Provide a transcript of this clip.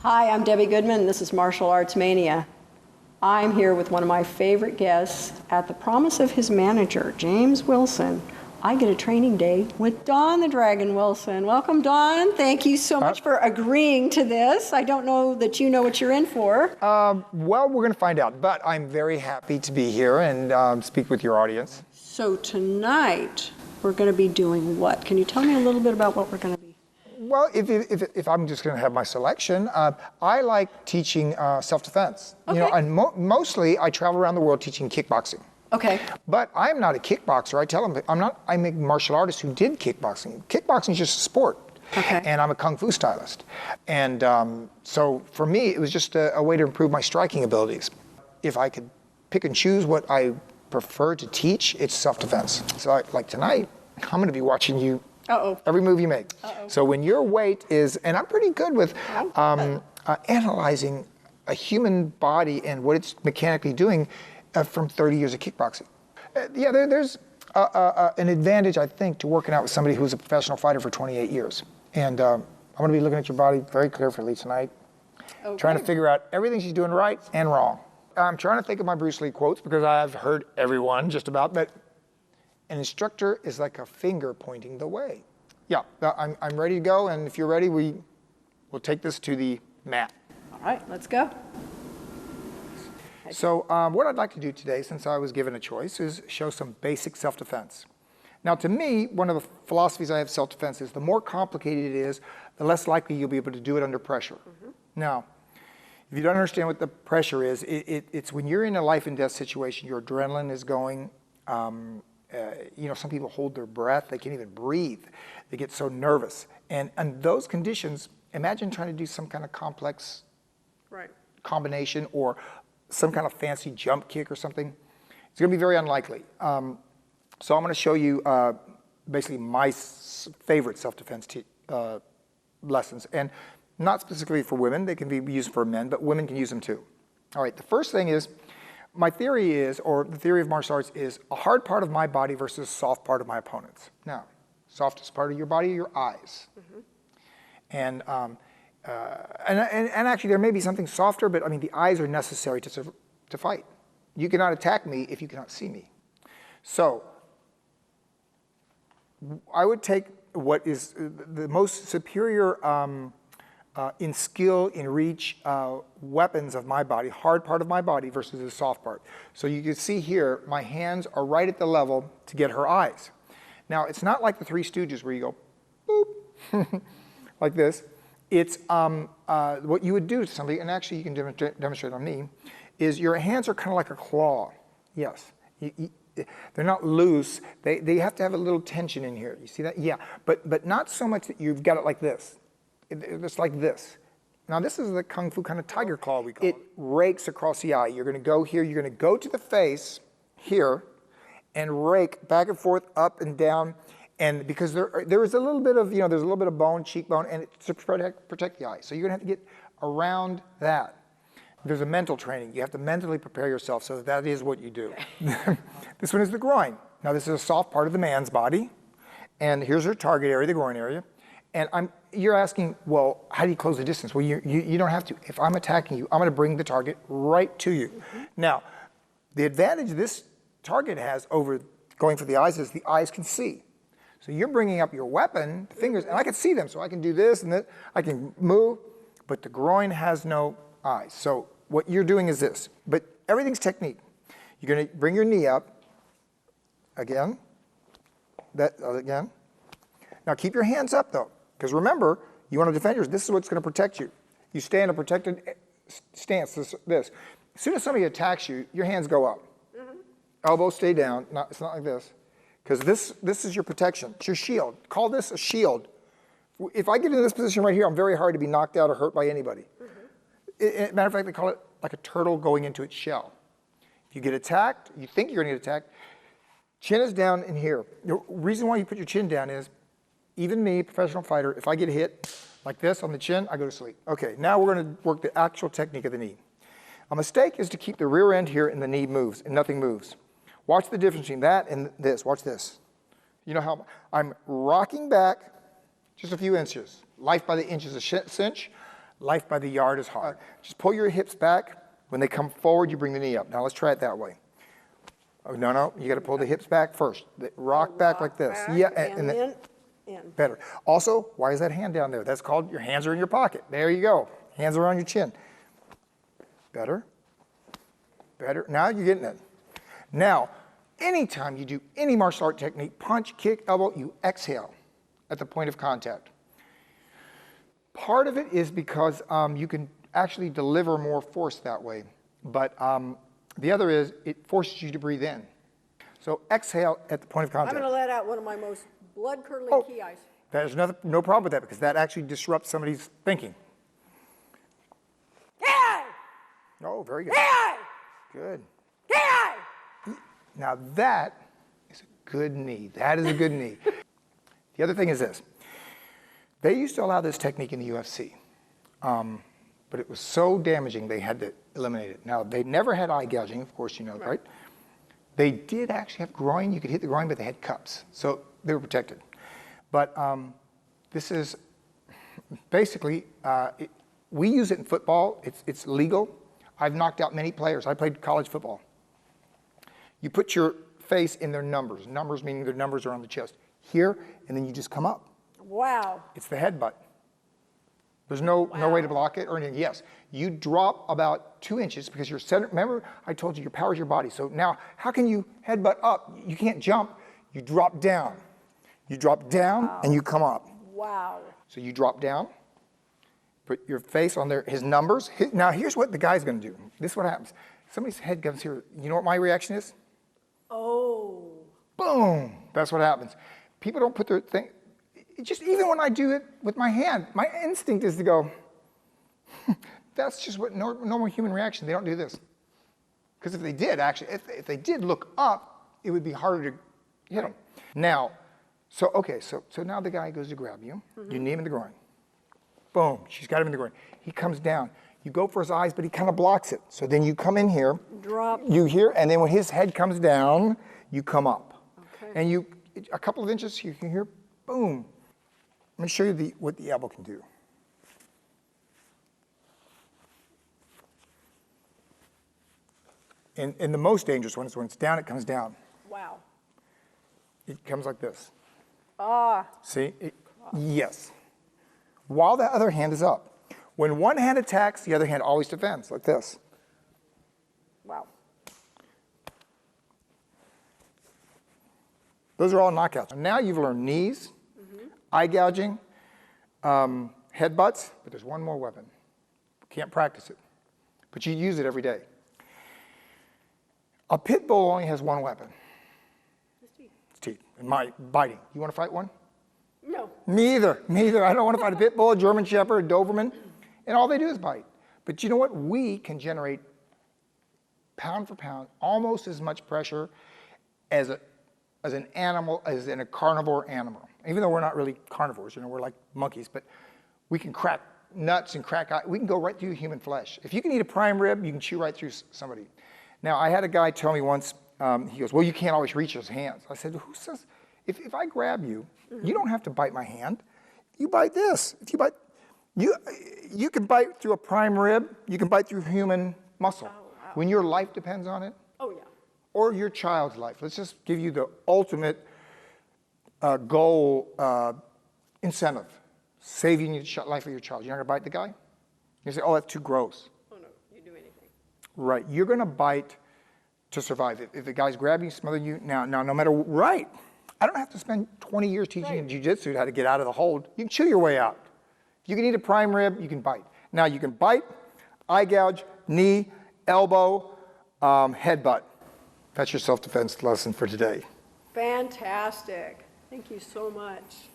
Hi, I'm Debbie Goodman, and this is Martial Arts Mania. I'm here with one of my favorite guests. At the promise of his manager, James Wilson, I get a training day with Dawn the Dragon Wilson. Welcome, Dawn. Thank you so much for agreeing to this. I don't know that you know what you're in for. Well, we're going to find out, but I'm very happy to be here and speak with your audience. So tonight, we're going to be doing what? Can you tell me a little bit about what we're going to be? Well, if I'm just going to have my selection, I like teaching self-defense. Okay. You know, and mostly I travel around the world teaching kickboxing. Okay. But I'm not a kickboxer. I tell them I'm a martial artist who did kickboxing. Kickboxing is just a sport. Okay. And I'm a kung fu stylist. And so for me, it was just a way to improve my striking abilities. If I could pick and choose what I prefer to teach, it's self-defense. So like tonight, I'm going to be watching you. Uh-oh. Every move you make. Uh-oh. So when your weight is, and I'm pretty good with analyzing a human body and what it's mechanically doing from 30 years of kickboxing. Yeah, there's an advantage, I think, to working out with somebody who's a professional fighter for 28 years. And I'm going to be looking at your body very carefully tonight, trying to figure out everything she's doing right and wrong. I'm trying to think of my Bruce Lee quotes because I've heard everyone just about, but an instructor is like a finger pointing the way. Yeah, I'm ready to go, and if you're ready, we'll take this to the mat. All right, let's go. So what I'd like to do today, since I was given a choice, is show some basic self-defense. Now, to me, one of the philosophies I have self-defense is the more complicated it is, the less likely you'll be able to do it under pressure. Mm-hmm. Now, if you don't understand what the pressure is, it's when you're in a life and death situation, your adrenaline is going. You know, some people hold their breath, they can't even breathe. They get so nervous. And those conditions, imagine trying to do some kind of complex combination or some kind of fancy jump kick or something. It's going to be very unlikely. So I'm going to show you basically my favorite self-defense lessons. And not specifically for women, they can be used for men, but women can use them too. All right, the first thing is, my theory is, or the theory of martial arts is, a hard part of my body versus a soft part of my opponent's. Now, softest part of your body are your eyes. Mm-hmm. And actually there may be something softer, but I mean the eyes are necessary to fight. You cannot attack me if you cannot see me. So, I would take what is the most superior in skill, in reach, weapons of my body, hard part of my body versus the soft part. So you can see here, my hands are right at the level to get her eyes. Now, it's not like the Three Stooges where you go, boop, like this. It's what you would do to somebody, and actually you can demonstrate on me, is your hands are kind of like a claw. Yes. They're not loose. They have to have a little tension in here. You see that? Yeah. But not so much that you've got it like this. It's like this. Now this is the Kung Fu kind of tiger claw we call it. It rakes across the eye. You're going to go here. You're going to go to the face here and rake back and forth, up and down. And because there is a little bit of, there's a little bit of bone, cheekbone, and it's to protect the eye. So you're going to have to get around that. There's a mental training. You have to mentally prepare yourself so that is what you do. This one is the groin. Now this is a soft part of the man's body. And here's her target area, the groin area. And you're asking, well, how do you close the distance? Well, you don't have to. If I'm attacking you, I'm going to bring the target right to you. Mm-hmm. Now, the advantage this target has over going for the eyes is the eyes can see. So you're bringing up your weapon, the fingers, and I can see them. So I can do this and that. I can move, but the groin has no eyes. So what you're doing is this. But everything's technique. You're going to bring your knee up. Again. Again. Now keep your hands up, though. Because remember, you want to defend yours. This is what's going to protect you. You stay in a protected stance, this. As soon as somebody attacks you, your hands go up. Mm-hmm. Elbows stay down. It's not like this. Because this is your protection. It's your shield. Call this a shield. If I get in this position right here, I'm very hard to be knocked out or hurt by anybody. Mm-hmm. Matter of fact, they call it like a turtle going into its shell. If you get attacked, you think you're going to get attacked, chin is down in here. The reason why you put your chin down is, even me, professional fighter, if I get hit like this on the chin, I go to sleep. Okay, now we're going to work the actual technique of the knee. A mistake is to keep the rear end here and the knee moves, and nothing moves. Watch the difference between that and this. Watch this. You know how I'm rocking back just a few inches. Life by the inch is a cinch. Life by the yard is hard. Just pull your hips back. When they come forward, you bring the knee up. Now let's try it that way. Oh, no, you got to pull the hips back first. Rock back like this. Yeah, and then in. Better. Also, why is that hand down there? That's called your hands are in your pocket. There you go. Hands are on your chin. Better. Better. Now you're getting it. Now, anytime you do any martial art technique, punch, kick, elbow, you exhale at the point of contact. Part of it is because you can actually deliver more force that way. But the other is it forces you to breathe in. So exhale at the point of contact. I'm going to let out one of my most blood-curdling key eyes. There's no problem with that because that actually disrupts somebody's thinking. Oh, very good. Good. Now that is a good knee. That is a good knee. The other thing is this. They used to allow this technique in the UFC, but it was so damaging they had to eliminate it. Now, they never had eye gouging, of course you know, right? They did actually have groin. You could hit the groin, but they had cups, so they were protected. But this is basically, we use it in football. It's legal. I've knocked out many players. I played college football. You put your face in their numbers. Numbers meaning their numbers are on the chest. Here, and then you just come up. Wow. It's the headbutt. There's no way to block it or anything. Yes, you drop about 2 inches because your center, remember I told you your power is your body. So now, how can you headbutt up? You can't jump. You drop down. You drop down and you come up. Wow. So you drop down, put your face on his numbers. Now here's what the guy's gonna do. This is what happens. Somebody's head comes here. You know what my reaction is? Oh. Boom. That's what happens. People don't put their thing. Just even when I do it with my hand, my instinct is to go, that's just what normal human reaction. They don't do this. Because if they did, actually, if they did look up, it would be harder to hit them. Now, so now the guy goes to grab you. You knee him in the groin. Boom, she's got him in the groin. He comes down. You go for his eyes, but he kind of blocks it. So then you come in here. Drop. You here, and then when his head comes down, you come up. Okay. And a couple of inches, you can hear, boom. Let me show you what the elbow can do. And the most dangerous one is when it's down, it comes down. Wow. It comes like this. Ah. See? Yes. While the other hand is up. When one hand attacks, the other hand always defends, like this. Wow. Those are all knockouts. Now you've learned knees, eye gouging, headbutts, but there's one more weapon. Can't practice it, but you use it every day. A pit bull only has one weapon. Its teeth. And biting. You want to fight one? No. Me either. I don't want to fight a pit bull, a German Shepherd, a Doberman, and all they do is bite. But you know what? We can generate, pound for pound, almost as much pressure as an animal, as in a carnivore animal. Even though we're not really carnivores, we're like monkeys, but we can crack nuts and we can go right through human flesh. If you can eat a prime rib, you can chew right through somebody. Now, I had a guy tell me once, he goes, well, you can't always reach his hands. I said, who says, if I grab you, you don't have to bite my hand. You bite this. If you bite, you can bite through a prime rib, you can bite through human muscle. Oh, wow. When your life depends on it. Oh, yeah. Or your child's life. Let's just give you the ultimate goal incentive. Saving the life of your child. You're not going to bite the guy? You say, oh, that's too gross. Oh, no, you do anything. Right. You're going to bite to survive. If the guy's grabbing you, smothering you, now, no matter, right. I don't have to spend 20 years teaching in jiu-jitsu how to get out of the hold. You can chew your way out. If you can eat a prime rib, you can bite. Now, you can bite, eye gouge, knee, elbow, headbutt. That's your self-defense lesson for today. Fantastic. Thank you so much.